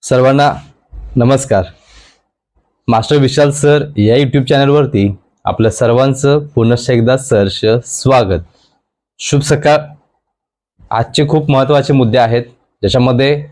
सर्वांना नमस्कार. मास्टर विशाल सर या यूट्यूब चॅनलवरती आपल्या सर्वांचं पुनश्च एकदा सहर्ष स्वागत. शुभ सकाळ. आजचे खूप महत्त्वाचे मुद्दे आहेत ज्याच्यामध्ये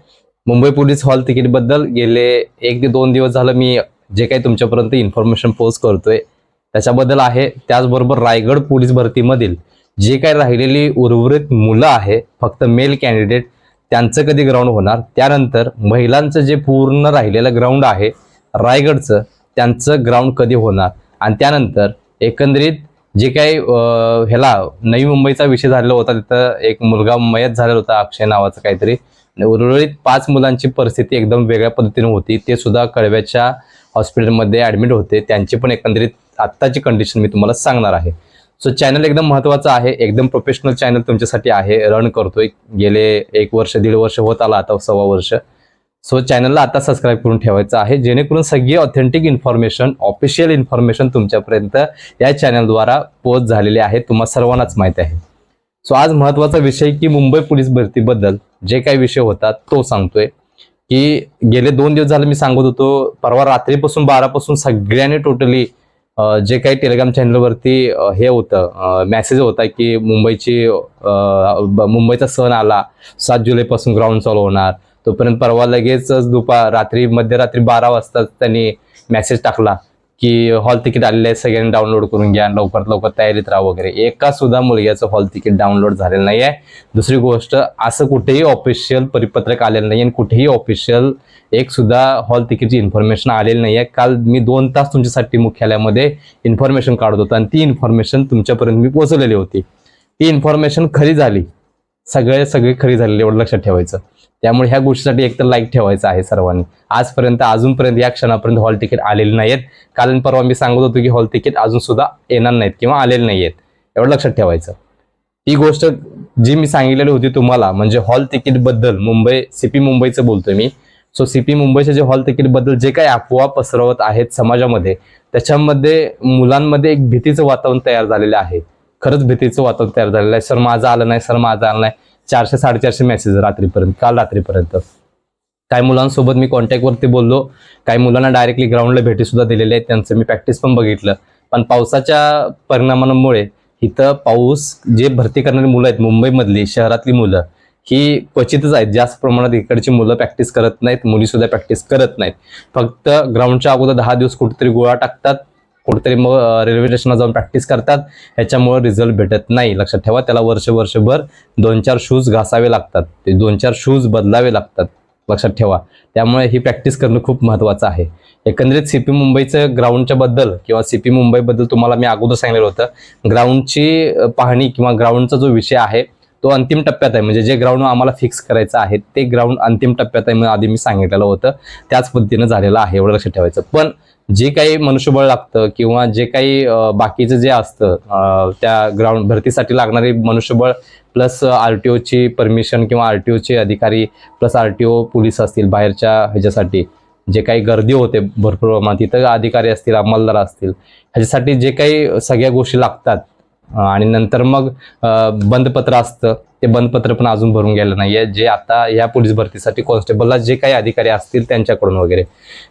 मुंबई पोलीस हॉल तिकीटबद्दल गेले 1 ते 2 दिवस झालं मी जे काही तुमच्यापर्यंत इन्फॉर्मेशन पोस्ट करतोय त्याच्याबद्दल आहे. त्याचबरोबर रायगड पोलीस भरतीमधील जे काही राहिलेली उर्वरित मुलं आहे फक्त मेल कॅन्डिडेट त्यांचं कधी ग्राउंड होणार, त्यानंतर महिलांचं जे पूर्ण राहिलेलं ग्राउंड आहे रायगडचं त्यांचं ग्राउंड कधी होणार, आणि त्यानंतर एकंदरीत जे काही ह्याला नवी मुंबईचा विषय झालेला होता तिथं एक मुलगा मयत झालेला होता अक्षय नावाचा काहीतरी, उर्वरित 5 मुलांची परिस्थिती एकदम वेगळ्या पद्धतीने होती. ते सुद्धा कळव्याच्या हॉस्पिटलमध्ये ॲडमिट होते. त्यांची पण एकंदरीत आत्ताची कंडिशन मी तुम्हाला सांगणार आहे. सो चॅनल एकदम महत्त्वाचं आहे, एकदम प्रोफेशनल चॅनल तुमच्यासाठी आहे, रन करतोय. गेले 1 वर्ष 1.5 वर्ष होत आला, आता 1.25 वर्ष. सो चॅनलला आता सबस्क्राईब करून ठेवायचं आहे जेणेकरून सगळी ऑथेंटिक इन्फॉर्मेशन ऑफिशियल इन्फॉर्मेशन तुमच्यापर्यंत या चॅनलद्वारा पोस्ट झालेली आहे, तुम्हाला सर्वांनाच माहिती आहे. सो आज महत्त्वाचा विषय की मुंबई पोलीस भरतीबद्दल जे काही विषय होता तो सांगतोय की गेले 2 दिवस झाले मी सांगत होतो. परवा रात्रीपासून 12 पासून सगळ्यांनी टोटली जे काही टेलिग्राम चॅनलवरती हे होतं मेसेज होता की मुंबईचा सण आला, 7 जुलैपासून ग्राउंड चालू होणार. तोपर्यंत परवा लगेच मध्यरात्री 12 वाजता त्यांनी मेसेज टाकला की हॉल तिकीट आलेलं आहे, सगळ्यांनी डाउनलोड करून घ्या, लवकरात लवकर तयारीत राहा वगैरे. एका सुद्धा मुलग्याचं हॉल तिकीट डाउनलोड झालेलं नाही आहे. दुसरी गोष्ट, असं कुठेही ऑफिशियल परिपत्रक आलेलं नाही आणि कुठेही ऑफिशियल एक सुद्धा हॉल तिकीटची इन्फॉर्मेशन आलेली नाही आहे. काल मी 2 तास तुमच्यासाठी मुख्यालयामध्ये इन्फॉर्मेशन काढत होतो आणि ती इन्फॉर्मेशन तुमच्यापर्यंत मी पोहोचवलेली होती. ती इन्फॉर्मेशन खरी झाली, सगळी खरी झालेली, एवढं लक्षात ठेवायचं. त्यामुळे ह्या गोष्टीसाठी एकतर लाईक ठेवायचं आहे सर्वांनी. आजपर्यंत अजूनपर्यंत या क्षणापर्यंत हॉल तिकीट आलेले नाहीत. कारण परवा मी सांगत होतो की हॉल तिकीट अजून सुद्धा येणार नाहीत किंवा आलेले नाहीत, एवढं लक्षात ठेवायचं. ही गोष्ट जी मी सांगितलेली होती तुम्हाला म्हणजे हॉल तिकीट बद्दल सीपी मुंबईचं बोलतोय मी. सो सीपी मुंबईच्या जे हॉल तिकीट बद्दल जे काही अफवा पसरवत आहेत समाजामध्ये त्याच्यामध्ये मुलांमध्ये एक भीतीचं वातावरण तयार झालेलं आहे. खरंच भीतीचं वातावरण तयार झालेलं आहे. सर माझं आलं नाही, सर माझं आलं नाही. 400-450 मेसेज काल रात्रीपर्यंत. काही मुलांसोबत मी कॉन्टॅक्टवरती बोललो, काही मुलांना डायरेक्टली ग्राउंडला भेटी सुद्धा दिलेल्या आहेत, त्यांचं मी प्रॅक्टिस पण बघितलं. पण पावसाच्या परिणामामुळे इथं जे भरती करणारी मुलं आहेत मुंबईमधली शहरातली मुलं ही क्वचितच आहेत. जास्त प्रमाणात इकडची मुलं प्रॅक्टिस करत नाहीत, मुली सुद्धा प्रॅक्टिस करत नाहीत. फक्त ग्राउंडच्या अगोदर 10 दिवस कुठेतरी गोळा टाकतात, कुठेतरी मग रेल्वे स्टेशनला जाऊन प्रॅक्टिस करतात. ह्याच्यामुळे रिझल्ट भेटत नाही. लक्षात ठेवा, त्याला वर्षभर 2-4 शूज घासावे लागतात, ते 2-4 शूज बदलावे लागतात, लक्षात ठेवा. त्यामुळे ही प्रॅक्टिस करणं खूप महत्त्वाचं आहे. एकंदरीत सीपी मुंबईचं ग्राउंडच्या बद्दल किंवा सीपी मुंबईबद्दल तुम्हाला मी अगोदर सांगितलं होतं. ग्राउंडची पाहणी किंवा ग्राउंडचा जो विषय आहे तो अंतिम टप्प्यात आहे. म्हणजे जे ग्राउंड आम्हाला फिक्स करायचं आहे ते ग्राउंड अंतिम टप्प्यात आहे म्हणून आधी मी सांगितलेलं होतं, त्याच पद्धतीनं झालेलं आहे, एवढं लक्षात ठेवायचं. पण जे काही मनुष्यबळ लागतं किंवा जे काही बाकीचं जे असतं त्या ग्राउंड भरतीसाठी लागणारे मनुष्यबळ प्लस RTOची परमिशन किंवा RTOचे अधिकारी प्लस RTO पोलीस असतील बाहेरच्या ह्याच्यासाठी जे काही गर्दी होते भरपूर प्रमाणात, तिथं अधिकारी असतील, अंमलदार असतील, ह्याच्यासाठी जे काही सगळ्या गोष्टी लागतात. आणि नंतर मग बंदपत्र असतं, ते बंदपत्र पण अजून भरून गेलं नाहीये. जे आता या पोलीस भरतीसाठी कॉन्स्टेबलला जे काही अधिकारी असतील त्यांच्याकडून वगैरे,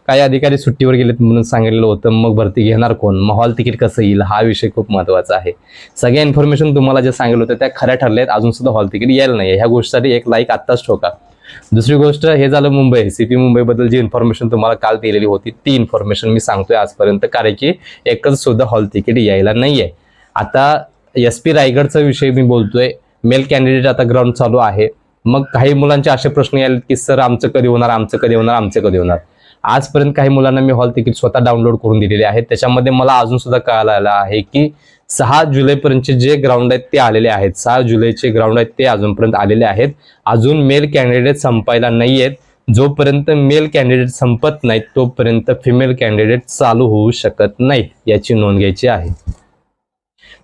काही अधिकारी सुट्टीवर गेलेत म्हणून सांगितलेलं होतं. मग भरती घेणार कोण, मग हॉल तिकीट कसं येईल, हा विषय खूप महत्त्वाचा आहे. सगळ्या इन्फॉर्मेशन तुम्हाला जे सांगितलं होतं त्या खऱ्या ठरल्यात, अजून सुद्धा हॉल तिकीट यायला नाही. ह्या गोष्टीसाठी एक लाईक आत्ताच ठोका. दुसरी गोष्ट, हे झालं मुंबई सीपी मुंबईबद्दल जी इन्फॉर्मेशन तुम्हाला काल दिलेली होती ती इन्फॉर्मेशन मी सांगतोय आजपर्यंत, कारण की एकच सुद्धा हॉल तिकीट यायला नाहीये. आता SP रायगडचा विषय मी बोलतोय. मेल कॅन्डिडेट आता ग्राउंड चालू आहे. मग काही मुलांचे असे प्रश्न यायले की सर आमचं कधी होणार, आमचं कधी होणार, आमचं कधी होणार. आजपर्यंत काही मुलांना मी हॉल तिकीट स्वतः डाउनलोड करून दिलेले आहेत. त्याच्यामध्ये मला अजून सुद्धा कळालं आहे की 6 जुलैपर्यंतचे जे ग्राउंड आहेत ते आलेले आहेत. 6 जुलैचे ग्राउंड आहेत ते अजूनपर्यंत आलेले आहेत. अजून मेल कॅन्डिडेट संपायला नाही आहेत. जोपर्यंत मेल कॅन्डिडेट संपत नाहीत तोपर्यंत फिमेल कॅन्डिडेट चालू होऊ शकत नाहीत, याची नोंद घ्यायची आहे.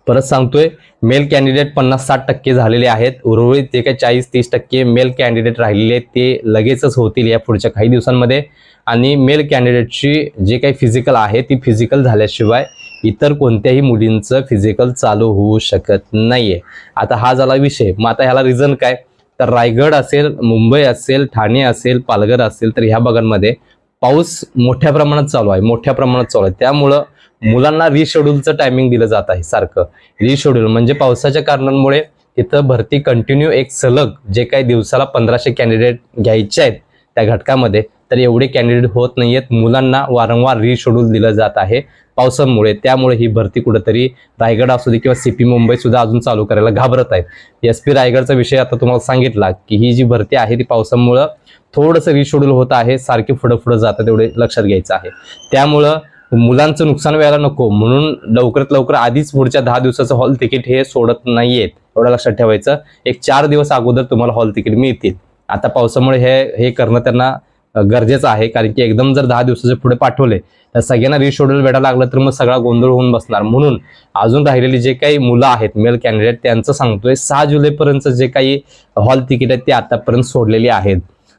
परत सांगतोय, मेल कॅन्डिडेट 50-60% झालेले आहेत. उर्वरित ते काही 40-30% मेल कॅन्डिडेट राहिलेले आहेत ते लगेचच होतील या पुढच्या काही दिवसांमध्ये. आणि मेल कॅन्डिडेटची जे काही फिजिकल आहे ती फिजिकल झाल्याशिवाय इतर कोणत्याही मुलींचं फिजिकल चालू होऊ शकत नाहीये. आता हा झाला विषय. मग आता ह्याला रिझन काय, तर रायगड असेल, मुंबई असेल, ठाणे असेल, पालघर असेल, तर ह्या भागांमध्ये पाऊस मोठ्या प्रमाणात चालू आहे, मोठ्या प्रमाणात चालू आहे. त्यामुळं मुलांना रिशेड्यूलचं टायमिंग दिलं जात आहे सारखं. रिशेड्यूल म्हणजे पावसाच्या कारणांमुळे इथं भरती कंटिन्यू एक सलग जे काही दिवसाला 1500 कॅन्डिडेट घ्यायचे आहेत त्या घटकामध्ये, तर एवढे कॅन्डिडेट होत नाहीयेत. मुलांना वारंवार रिशेड्यूल दिलं जात आहे पावसामुळे. त्यामुळे ही भरती कुठेतरी रायगड असू दे किंवा सीपी मुंबई सुद्धा अजून चालू करायला घाबरत आहेत. SP रायगडचा विषय आता तुम्हाला सांगितला की ही जी भरती आहे ती पावसामुळं थोडंसं रिशेड्यूल होत आहे, सारखे पुढं जातात, एवढे लक्षात घ्यायचं आहे. त्यामुळं मुलांचं नुकसान व्हायला नको म्हणून लवकरात लवकर आधीच पुढच्या 10 दिवसाचं हॉल तिकीट हे सोडत नाहीयेत, एवढं लक्षात ठेवायचं. एक 4 दिवस अगोदर तुम्हाला हॉल तिकीट मिळतील. आता पावसामुळे हे करणं त्यांना गरजेचं आहे, कारण की एकदम जर 10 दिवसाचे पुढे पाठवले तर सगळ्यांना रिशेड्यूल वेळा लागलं तर मग सगळा गोंधळ होऊन बसणार. म्हणून अजून राहिलेली जे काही मुलं आहेत मेल कॅन्डिडेट त्यांचं सांगतोय 6 जुलैपर्यंत जे काही हॉल तिकीट आहेत ते आतापर्यंत सोडलेली आहेत.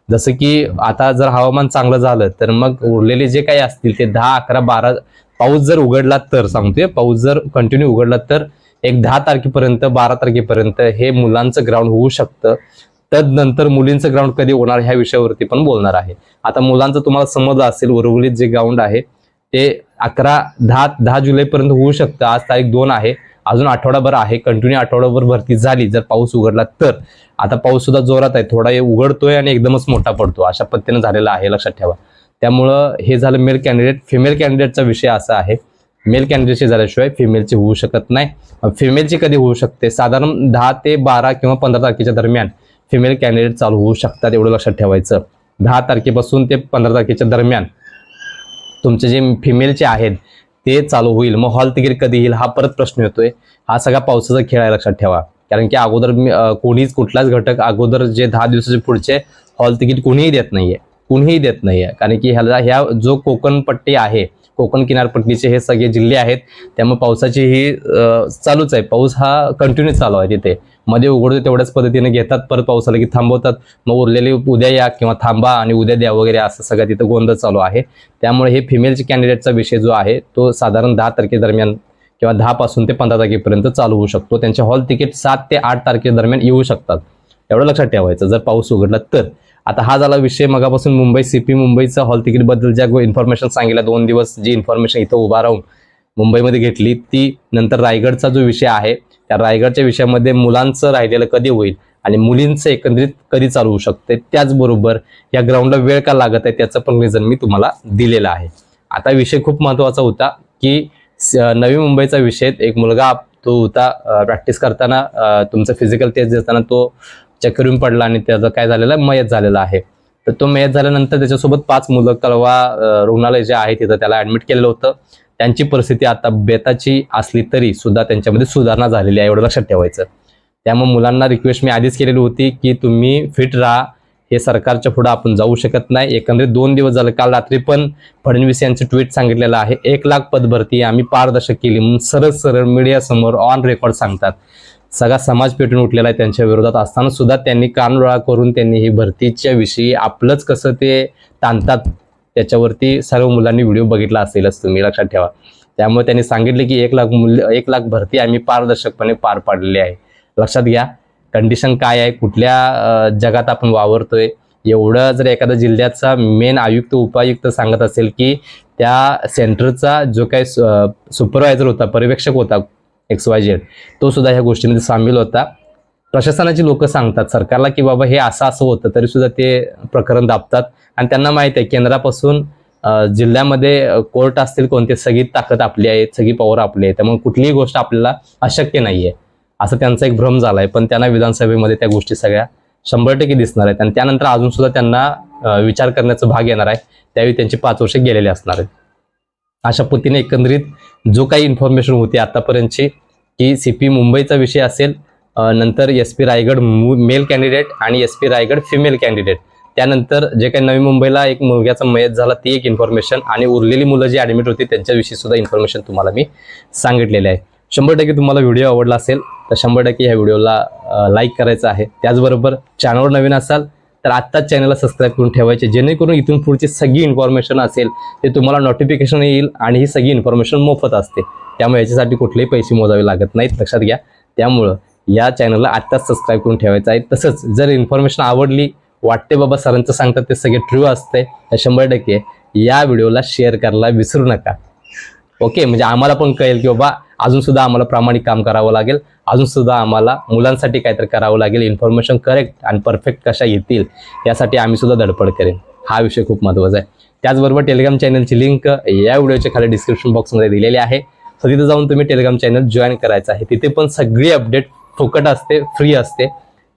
जसं की आता जर हवामान चांगलं झालं तर मग उरलेले जे काही असतील ते 10, 11, 12 पाऊस जर उघडला तर सांगतोय, पाऊस जर कंटिन्यू उघडला तर एक 10 तारखेपर्यंत 12 तारखेपर्यंत हे मुलांचं ग्राउंड होऊ शकतं. तदनंतर मुलींचं ग्राउंड कधी होणार ह्या विषयावरती पण बोलणार आहे. आता मुलांचं तुम्हाला समजलं असेल उर्वरित जे ग्राउंड आहे ते 10 जुलैपर्यंत होऊ शकतं. आज तारीख 2 आहे, अजून आठवडाभर आहे. कंटिन्यू आठवडाभर भरती झाली जर पाऊस उघडला तर. आता पाऊस सुद्धा जोरात आहे, थोडा उघडतोय आणि एकदमच मोठा पडतो, अशा पद्धतीनं झालेला आहे, लक्षात ठेवा. त्यामुळं हे झालं मेल कॅन्डिडेट. फिमेल कॅन्डिडेटचा विषय असा आहे, मेल कॅन्डिडेटची झाल्याशिवाय फिमेलची होऊ शकत नाही. फिमेलची कधी होऊ शकते, साधारण 10 ते 12 किंवा 15 तारखेच्या दरम्यान फिमेल कॅन्डिडेट चालू होऊ शकतात, एवढं लक्षात ठेवायचं. 10 तारखेपासून ते 15 तारखेच्या दरम्यान तुमचे जे फिमेलचे आहेत ते चालू होईल. मग हॉल तिकीट कधी येईल हा परत प्रश्न येतोय. हा सगळा पावसाचा खेळ आहे, लक्षात ठेवा. कारण की अगोदर कोणीच कुठलाच घटक अगोदर जे 10 दिवसाचे पुढचे हॉल तिकीट कुणीही देत नाहीये, कारण की ह्या जो कोकण पट्टी आहे, कोकण किनारपट्टीचे हे सगळे जिल्हे आहेत, त्यामुळे पावसाची ही चालूच आहे. पाऊस हा कंटिन्यू चालू आहे. तिथे मध्ये उघडतो तेवढ्याच पद्धतीने घेतात, परत पाऊस आला की थांबवतात, मग उरलेले उद्या या किंवा थांबा आणि उद्या द्या वगैरे असं सगळं तिथं गोंधळ चालू आहे. त्यामुळे हे फिमेलचे कॅन्डिडेटचा विषय जो आहे तो साधारण 10 तारखेदरम्यान किंवा 10 पासून ते 15 तारखेपर्यंत चालू होऊ शकतो. त्यांचे हॉल तिकीट 7 ते 8 तारखेदरम्यान येऊ शकतात, एवढं लक्षात ठेवायचं जर पाऊस उघडला तर. आता हा झाला विषय मगापासून मुंबई सीपी मुंबईचा हॉल तिकीट बद्दल ज्या इन्फॉर्मेशन सांगितल्या 2 दिवस जी इन्फॉर्मेशन इथं उभा राहून मुंबईमध्ये घेतली ती. नंतर रायगडचा जो विषय आहे त्या रायगडच्या विषयामध्ये मुलांचं राहिलेलं कधी होईल आणि मुलींचं एकंदरीत कधी चालू होऊ शकते, त्याचबरोबर या ग्राउंडला वेळ का लागत आहे त्याचं पण रिझन मी तुम्हाला दिलेलं आहे. आता विषय खूप महत्वाचा होता की नवी मुंबईचा विषय, एक मुलगा तो होता प्रॅक्टिस करताना, तुमचं फिजिकल टेस्ट देताना तो चक्कर येऊन पडला आणि त्याचं काय झालेलं मयत झालेला आहे. तर तो मयत झाल्यानंतर त्याच्यासोबत 5 मुलं कळवा रुग्णालय जे आहे तिथं त्याला ऍडमिट केलेलं होतं. त्यांची परिस्थिती आता बेताची असली तरी सुद्धा त्यांच्यामध्ये सुधारणा झालेली आहे, एवढं लक्षात ठेवायचं. त्यामुळे मुलांना रिक्वेस्ट मी आधीच केलेली होती की तुम्ही फिट राहा, हे सरकारच्या पुढे आपण जाऊ शकत नाही. एकंदरीत 2 दिवस झाले, काल रात्री पण फडणवीस यांचं ट्विट सांगितलेलं आहे 1 लाख पद भरती आम्ही पारदर्शक केली म्हणून सरळ मीडिया समोर ऑन रेकॉर्ड सांगतात. सगळा समाज पेटून उठलेला आहे त्यांच्या विरोधात असताना सुद्धा त्यांनी कानडोळा करून त्यांनी ही भरतीच्या विषयी आपलंच कसं ते ताणतात त्याच्यावरती सर्व मुलांनी व्हिडिओ बघितला असेलच, तुम्ही लक्षात ठेवा. त्यामुळे त्यांनी सांगितले की 1 लाख भरती आम्ही पारदर्शकपणे पार पाडलेली आहे. लक्षात घ्या कंडिशन काय आहे, कुठल्या जगात आपण वावरतोय. एवढं जर एखाद्या जिल्ह्याचा मेन आयुक्त उपायुक्त सांगत असेल की त्या सेंटरचा जो काही सुपरवायझर होता, पर्यवेक्षक होता XYZ, तो सुद्धा ह्या गोष्टीमध्ये सामील होता. प्रशासनाची लोक सांगतात सरकारला की बाबा हे असं होतं, तरी सुद्धा ते प्रकरण दाबतात आणि त्यांना माहित आहे केंद्रापासून जिल्ह्यामध्ये कोर्ट असतील कोणते, सगळी ताकद आपली आहे, सगळी पॉवर आपली आहे. त्यामुळे कुठलीही गोष्ट आपल्याला अशक्य नाहीये असं त्यांचा एक भ्रम झालाय. पण त्यांना विधानसभेमध्ये त्या गोष्टी सगळ्या 100% दिसणार आहेत आणि त्यानंतर अजून सुद्धा त्यांना विचार करण्याचा भाग येणार आहे. त्यावेळी त्यांची 5 वर्ष गेलेली असणार आहेत. अशा पद्धतीने एकंदरीत जो काही इन्फॉर्मेशन होती आतापर्यंतची की सीपी मुंबईचा विषय असेल, नंतर SP रायगड मेल कॅन्डिडेट आणि SP रायगड फिमेल कॅन्डिडेट, त्यानंतर जे काही नवी मुंबईला एक मुलग्याचा मयत झाला ती एक इन्फॉर्मेशन आणि उरलेली मुलं जी ॲडमिट होती त्यांच्याविषयी सुद्धा इन्फॉर्मेशन तुम्हाला मी सांगितलेले आहे. 100% तुम्हाला व्हिडिओ आवडला असेल तर 100% ह्या व्हिडिओला लाईक करायचं आहे. त्याचबरोबर चॅनलवर नवीन असाल तर आत्ताच चॅनलला सबस्क्राईब करून ठेवायचे, जेणेकरून इथून पुढची सगळी इन्फॉर्मेशन असेल ते तुम्हाला नोटिफिकेशन येईल आणि ही सगळी इन्फॉर्मेशन मोफत असते. त्यामुळे याच्यासाठी कुठलेही पैसे मोजावे लागत नाहीत, लक्षात घ्या. त्यामुळं या चॅनलला आत्ताच सबस्क्राईब करून ठेवायचं आहे. तसंच जर इन्फॉर्मेशन आवडली, वाटते बाबा सरांचं सांगतात ते सगळे ट्रू असते, तर 100% या व्हिडिओला शेअर करायला विसरू नका. ओके, म्हणजे आम्हाला पण कळेल की बाबा अजून सुद्धा आम्हाला प्रामाणिक काम करावं लागेल, अजून सुद्धा आम्हाला मुलांसाठी काहीतरी करावं लागेल, इन्फॉर्मेशन करेक्ट आणि परफेक्ट कशा येतील यासाठी आम्ही सुद्धा धडपड करेन. हा विषय खूप महत्त्वाचा आहे. त्याचबरोबर टेलिग्राम चॅनलची लिंक या व्हिडिओच्या खाली डिस्क्रिप्शन बॉक्समध्ये दिलेली आहे. तर तिथे जाऊन तुम्ही टेलिग्राम चॅनल जॉईन करायचं आहे. तिथे पण सगळी अपडेट फुकट असते, फ्री असते.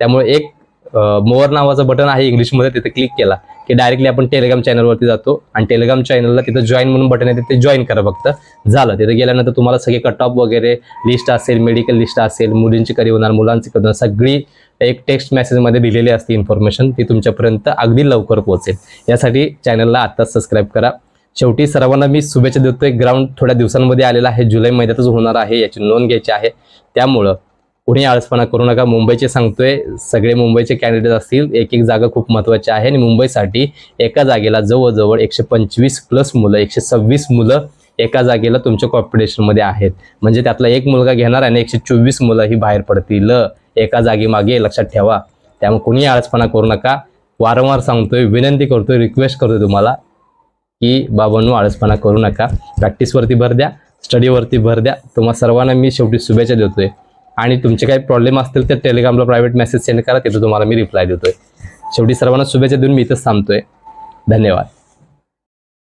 त्यामुळे एक मोर नावाचं बटन आहे इंग्लिशमध्ये, तिथे क्लिक केला की डायरेक्टली आपण टेलिग्राम चॅनलवरती जातो आणि टेलिग्राम चॅनलला तिथं जॉईन म्हणून बटन आहे, तिथे जॉईन करा फक्त, झालं. तिथे गेल्यानंतर तुम्हाला सगळे कट ऑफ वगैरे लिस्ट असेल, मेडिकल लिस्ट असेल, मुलींची कधी होणार, मुलांची कधी होणार, सगळी एक टेक्स्ट मेसेजमध्ये दिलेली असते इन्फॉर्मेशन, ती तुमच्यापर्यंत अगदी लवकर पोहोचेल. यासाठी चॅनलला आत्ताच सबस्क्राईब करा. शेवटी सर्वांना मी शुभेच्छा देतोय. ग्राउंड थोड्या दिवसांमध्ये आलेला आहे, जुलै महिन्यातच होणार आहे, याची नोंद घ्यायची आहे. त्यामुळं कुणी आळसपणा करू नका. मुंबईचे सांगतोय, सगळे मुंबईचे कॅन्डिडेट असतील, एक जागा खूप महत्त्वाची आहे आणि मुंबईसाठी एका जागेला जवळजवळ 125+ मुलं, 126 मुलं एका जागेला तुमच्या कॉम्पिटिशनमध्ये आहेत. म्हणजे त्यातला एक मुलगा घेणार आणि 124 मुलं ही बाहेर पडतील एका जागी मागे, लक्षात ठेवा. त्यामुळे कुणी आळसपणा करू नका. वारंवार सांगतोय, विनंती करतोय, रिक्वेस्ट करतोय तुम्हाला की बाबांनो आळसपणा करू नका. प्रॅक्टिसवरती भर द्या, स्टडीवरती भर द्या. तुम्हा सर्वांना मी शेवटी शुभेच्छा देतोय. आणि तुमचे काही प्रॉब्लेम असतील तर टेलिग्रामला प्रायव्हेट मेसेज सेंड करा, तिथे तुम्हाला मी रिप्लाय देतोय. शेवटी सर्वांना शुभेच्छा देऊन मी इथंच थांबतोय. धन्यवाद.